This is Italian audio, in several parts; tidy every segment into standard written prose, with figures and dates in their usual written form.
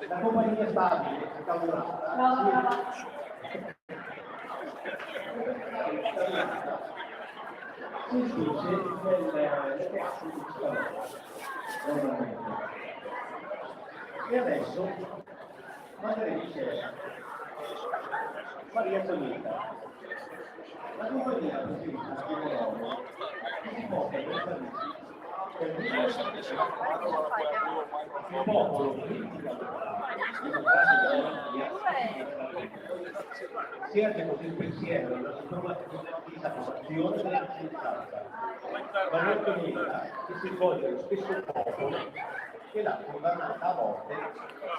La compagnia stabile, si dice delle classi di normalmente. E adesso Maria dice Maria Solita, la compagnia preferita di Bologna si porta per servizi per il popolo si erge così il pensiero della disapprovazione della cittadinanza, ma non comunica che si voglia lo stesso popolo che l'ha condannata a volte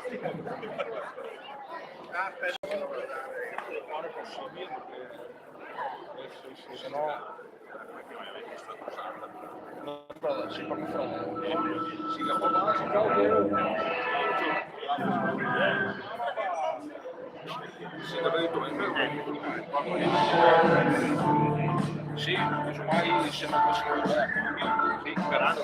si capita. Non è possibile perché se no non si può fare. Si sì, mai sembra possibile, sì, sperando.